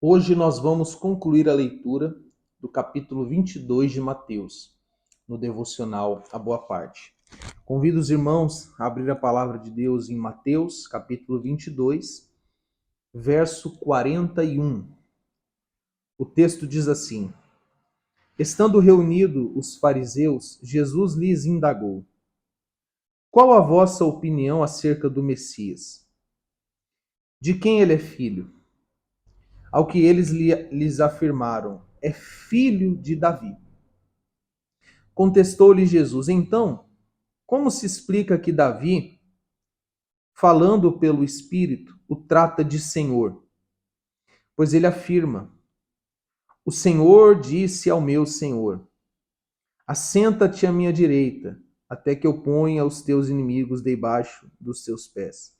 Hoje nós vamos concluir a leitura do capítulo 22 de Mateus, no devocional A Boa Parte. Convido os irmãos a abrir a palavra de Deus em Mateus, capítulo 22, verso 41. O texto diz assim: Estando reunidos os fariseus, Jesus lhes indagou: Qual a vossa opinião acerca do Messias? De quem ele é filho? Ao que eles lhes afirmaram: É filho de Davi. Contestou-lhe Jesus: Então, como se explica que Davi, falando pelo Espírito, o trata de Senhor? Pois ele afirma: O Senhor disse ao meu Senhor: Assenta-te à minha direita, até que eu ponha os teus inimigos debaixo dos teus pés.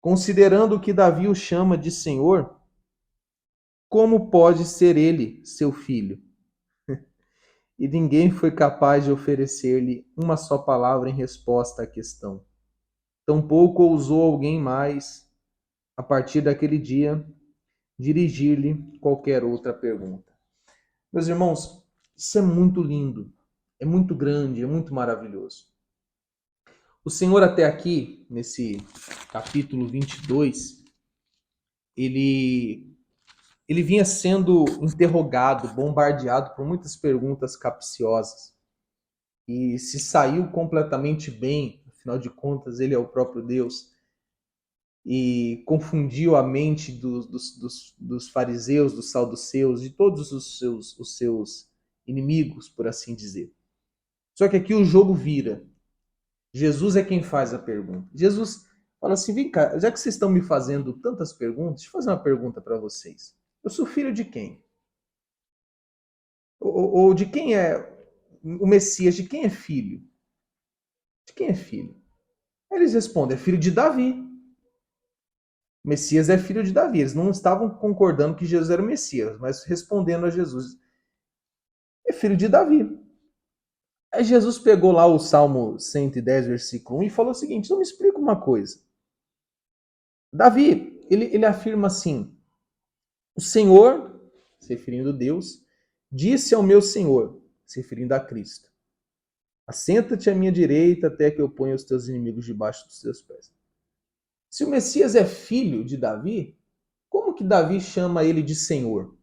Considerando que Davi o chama de Senhor, como pode ser ele seu filho? E ninguém foi capaz de oferecer-lhe uma só palavra em resposta à questão. Tampouco ousou alguém mais, a partir daquele dia, dirigir-lhe qualquer outra pergunta. Meus irmãos, isso é muito lindo, é muito grande, é muito maravilhoso. O Senhor até aqui, nesse capítulo 22, ele vinha sendo interrogado, bombardeado por muitas perguntas capciosas. E se saiu completamente bem, afinal de contas, ele é o próprio Deus, e confundiu a mente dos fariseus, dos saduceus, de todos os seus inimigos, por assim dizer. Só que aqui o jogo vira. Jesus é quem faz a pergunta. Jesus fala assim: vem cá, já que vocês estão me fazendo tantas perguntas, deixa eu fazer uma pergunta para vocês. Eu sou filho de quem? Ou de quem é o Messias? De quem é filho? De quem é filho? Eles respondem: é filho de Davi. O Messias é filho de Davi. Eles não estavam concordando que Jesus era o Messias, mas respondendo a Jesus: é filho de Davi. Aí Jesus pegou lá o Salmo 110, versículo 1 e falou o seguinte: não me explica uma coisa. Davi, ele afirma assim: o Senhor, se referindo a Deus, disse ao meu Senhor, se referindo a Cristo: assenta-te à minha direita até que eu ponha os teus inimigos debaixo dos teus pés. Se o Messias é filho de Davi, como que Davi chama ele de Senhor?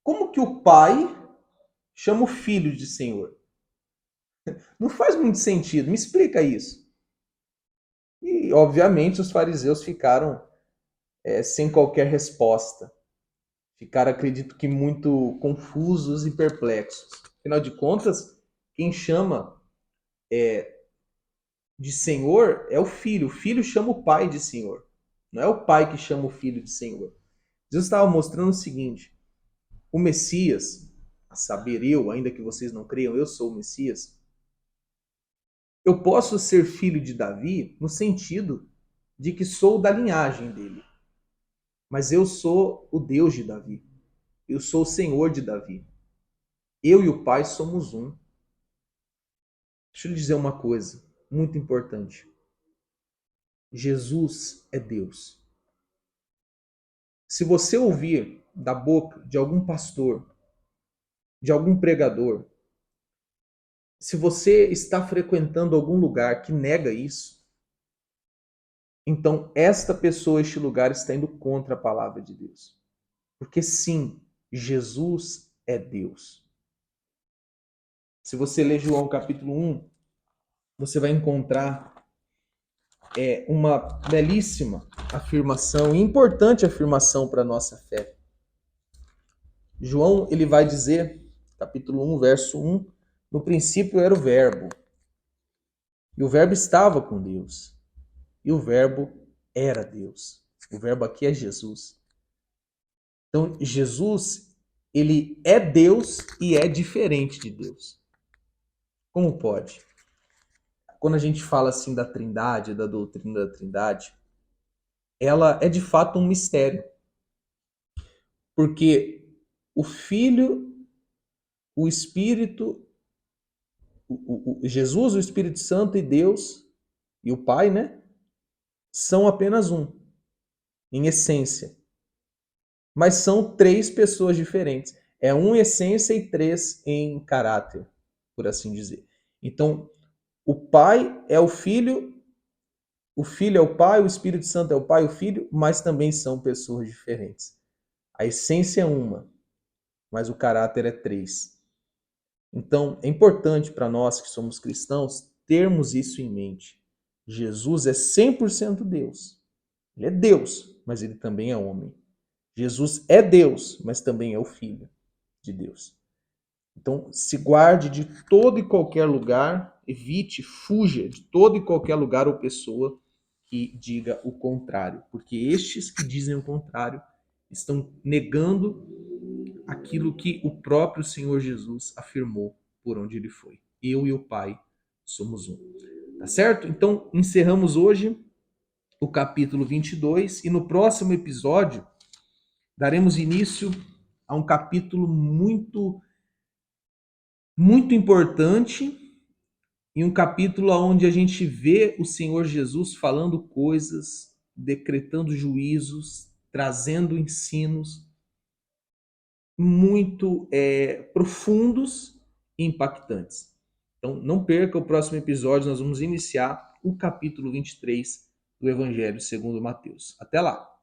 Como que o pai chama o filho de Senhor? Não faz muito sentido. Me explica isso. E, obviamente, os fariseus ficaram sem qualquer resposta. Ficaram, acredito que, muito confusos e perplexos. Afinal de contas, quem chama de Senhor é o filho. O filho chama o pai de Senhor. Não é o pai que chama o filho de Senhor. Jesus estava mostrando o seguinte: o Messias, a saber, eu, ainda que vocês não creiam, eu sou o Messias. Eu posso ser filho de Davi no sentido de que sou da linhagem dele. Mas eu sou o Deus de Davi. Eu sou o Senhor de Davi. Eu e o Pai somos um. Deixa eu lhe dizer uma coisa muito importante. Jesus é Deus. Se você ouvir da boca de algum pastor, de algum pregador, se você está frequentando algum lugar que nega isso, então esta pessoa, este lugar está indo contra a palavra de Deus. Porque sim, Jesus é Deus. Se você ler João capítulo 1, você vai encontrar uma belíssima afirmação, importante afirmação para a nossa fé. João, ele vai dizer, capítulo 1, verso 1, no princípio era o verbo, e o verbo estava com Deus, e o verbo era Deus. O verbo aqui é Jesus. Então, Jesus, ele é Deus e é diferente de Deus. Como pode? Quando a gente fala assim da Trindade, da doutrina da Trindade, ela é de fato um mistério. Porque o Filho, o Espírito, Jesus, o Espírito Santo e Deus, e o Pai, né? são apenas um, em essência. Mas são três pessoas diferentes. É um em essência e três em caráter, por assim dizer. Então, o Pai é o Filho é o Pai, o Espírito Santo é o Pai e o Filho, mas também são pessoas diferentes. A essência é uma, mas o caráter é três. Então, é importante para nós que somos cristãos termos isso em mente. Jesus é 100% Deus. Ele é Deus, mas ele também é homem. Jesus é Deus, mas também é o Filho de Deus. Então, se guarde de todo e qualquer lugar, evite, fuja de todo e qualquer lugar ou pessoa que diga o contrário, porque estes que dizem o contrário estão negando aquilo que o próprio Senhor Jesus afirmou por onde ele foi. Eu e o Pai somos um. Tá certo? Então, encerramos hoje o capítulo 22 e no próximo episódio daremos início a um capítulo muito importante e um capítulo onde a gente vê o Senhor Jesus falando coisas, decretando juízos, trazendo ensinos muito profundos e impactantes. Então, não perca o próximo episódio, nós vamos iniciar o capítulo 23 do Evangelho segundo Mateus. Até lá!